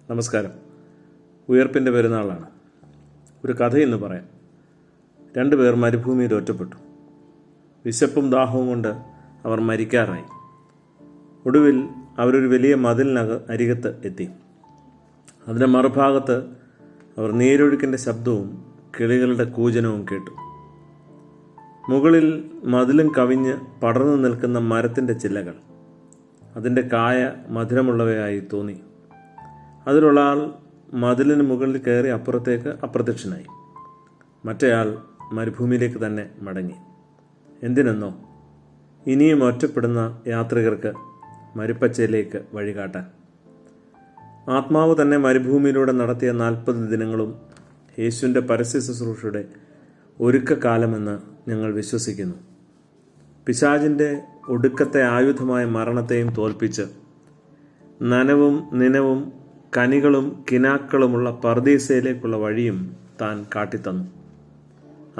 നമസ്കാരം. ഉയർപ്പിൻ്റെ പെരുന്നാളാണ്. ഒരു കഥയെന്ന് പറയാം. 2 പേർ മരുഭൂമിയിൽ ഒറ്റപ്പെട്ടു. വിശപ്പും ദാഹവും കൊണ്ട് അവർ മരിക്കാറായി. ഒടുവിൽ അവരൊരു വലിയ അരികത്ത് എത്തി. അതിൻ്റെ മറുഭാഗത്ത് അവർ നീരൊഴുക്കിൻ്റെ ശബ്ദവും കിളികളുടെ കൂജനവും കേട്ടു. മുകളിൽ മതിലും കവിഞ്ഞ് പടർന്നു നിൽക്കുന്ന മരത്തിൻ്റെ ചില്ലകൾ അതിൻ്റെ കായ മധുരമുള്ളവയായി തോന്നി. അതിലുള്ള ആൾ മതിലിന് മുകളിൽ കയറി അപ്പുറത്തേക്ക് അപ്രത്യക്ഷനായി. മറ്റേയാൾ മരുഭൂമിയിലേക്ക് തന്നെ മടങ്ങി. എന്തിനെന്നോ, ഇനിയും ഒറ്റപ്പെടുന്ന യാത്രികർക്ക് മരുപ്പച്ചയിലേക്ക് വഴികാട്ടാൻ. ആത്മാവ് തന്നെ മരുഭൂമിയിലൂടെ നടത്തിയ 40 ദിനങ്ങളും യേശുവിൻ്റെ പരസ്യ ശുശ്രൂഷയുടെ ഒരുക്കക്കാലമെന്ന് ഞങ്ങൾ വിശ്വസിക്കുന്നു. പിശാചിൻ്റെ ഒടുക്കത്തെ ആയുധമായ മരണത്തെയും തോൽപ്പിച്ച് നനവും നിനവും കനികളും കിനാക്കളുമുള്ള പർദീസയിലേക്കുള്ള വഴിയും താൻ കാട്ടിത്തന്നു.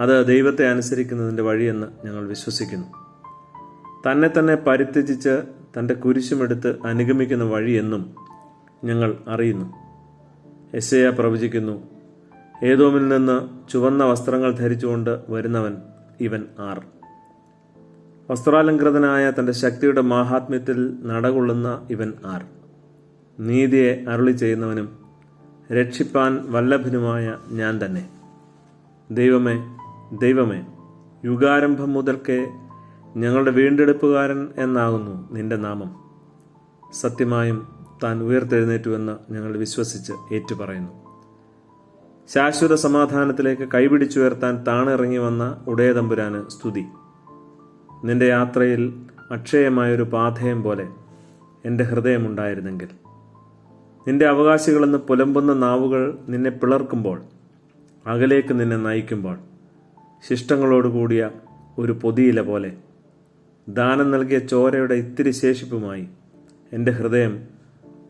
അത് ദൈവത്തെ അനുസരിക്കുന്നതിൻ്റെ വഴിയെന്ന് ഞങ്ങൾ വിശ്വസിക്കുന്നു. തന്നെ പരിത്യജിച്ച് തൻ്റെ കുരിശുമെടുത്ത് അനുഗമിക്കുന്ന വഴിയെന്നും ഞങ്ങൾ അറിയുന്നു. യെശയ്യാ പ്രവചിക്കുന്നു, ഏദോമിൽ നിന്ന് ചുവന്ന വസ്ത്രങ്ങൾ ധരിച്ചുകൊണ്ട് വരുന്നവൻ ഇവൻ ആർ. വസ്ത്രാലങ്കൃതനായ തൻ്റെ ശക്തിയുടെ മാഹാത്മ്യത്തിൽ നടകൊള്ളുന്ന ഇവൻ ആർ. നീതിയെ അരുളി ചെയ്യുന്നവനും രക്ഷിപ്പാൻ വല്ലഭനുമായ ഞാൻ തന്നെ. ദൈവമേ, ദൈവമേ, യുഗാരംഭം മുതൽക്കേ ഞങ്ങളുടെ വീണ്ടെടുപ്പുകാരൻ എന്നാകുന്നു നിന്റെ നാമം. സത്യമായും താൻ ഉയർത്തെഴുന്നേറ്റുവെന്ന് ഞങ്ങൾ വിശ്വസിച്ച് ഏറ്റുപറയുന്നു. ശാശ്വത സമാധാനത്തിലേക്ക് കൈപിടിച്ചുയർത്താൻ താണിറങ്ങി വന്ന ഉടയതമ്പുരാന് സ്തുതി. നിന്റെ യാത്രയിൽ അക്ഷയമായൊരു പാഥേയം പോലെ എൻ്റെ ഹൃദയമുണ്ടായിരുന്നെങ്കിൽ. നിന്റെ അവകാശികളെന്ന് പുലമ്പുന്ന നാവുകൾ നിന്നെ പിളർക്കുമ്പോൾ, അകലേക്ക് നിന്നെ നയിക്കുമ്പോൾ, ശിഷ്ടങ്ങളോടുകൂടിയ ഒരു പൊതിയില പോലെ ദാനം നൽകിയ ചോരയുടെ ഇത്തിരി ശേഷിപ്പുമായി എൻ്റെ ഹൃദയം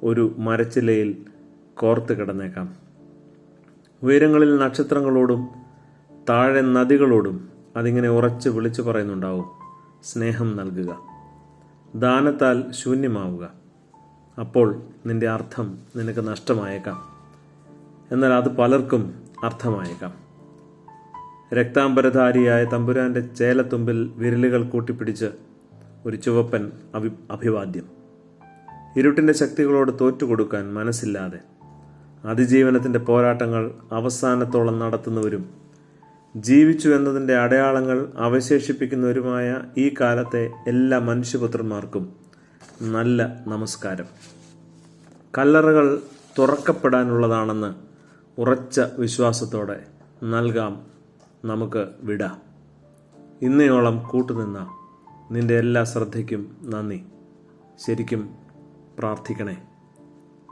ഒരു മരച്ചില്ലയിൽ കോർത്ത് കിടന്നേക്കാം. ഉയരങ്ങളിൽ നക്ഷത്രങ്ങളോടും താഴെ നദികളോടും അതിങ്ങനെ ഉറച്ച് വിളിച്ചു പറയുന്നുണ്ടാവും, സ്നേഹം നൽകുക, ദാനത്താൽ ശൂന്യമാവുക. അപ്പോൾ നിന്റെ അർത്ഥം നിനക്ക് നഷ്ടമായേക്കാം, എന്നാൽ അത് പലർക്കും അർത്ഥമായേക്കാം. രക്താംബരധാരിയായ തമ്പുരാൻ്റെ ചേലത്തുമ്പിൽ വിരലുകൾ കൂട്ടിപ്പിടിച്ച് ഒരു ചുവപ്പൻ അഭിവാദ്യം. ഇരുട്ടിൻ്റെ ശക്തികളോട് തോറ്റുകൊടുക്കാൻ മനസ്സില്ലാതെ അതിജീവനത്തിൻ്റെ പോരാട്ടങ്ങൾ അവസാനത്തോളം നടത്തുന്നവരും ജീവിച്ചു എന്നതിൻ്റെ അടയാളങ്ങൾ അവശേഷിപ്പിക്കുന്നവരുമായ ഈ കാലത്തെ എല്ലാ മനുഷ്യപുത്രന്മാർക്കും നല്ല നമസ്കാരം. കല്ലറകൾ തുറക്കപ്പെടാനുള്ളതാണെന്ന് ഉറച്ച വിശ്വാസത്തോടെ നൽകാം നമുക്ക് വിട. ഇന്നയോളം കൂട്ടുനിന്ന നിന്റെ എല്ലാ ശ്രദ്ധയ്ക്കും നന്ദി. ശരിക്കും പ്രാർത്ഥിക്കണേ.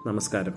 നമസ്കാരം.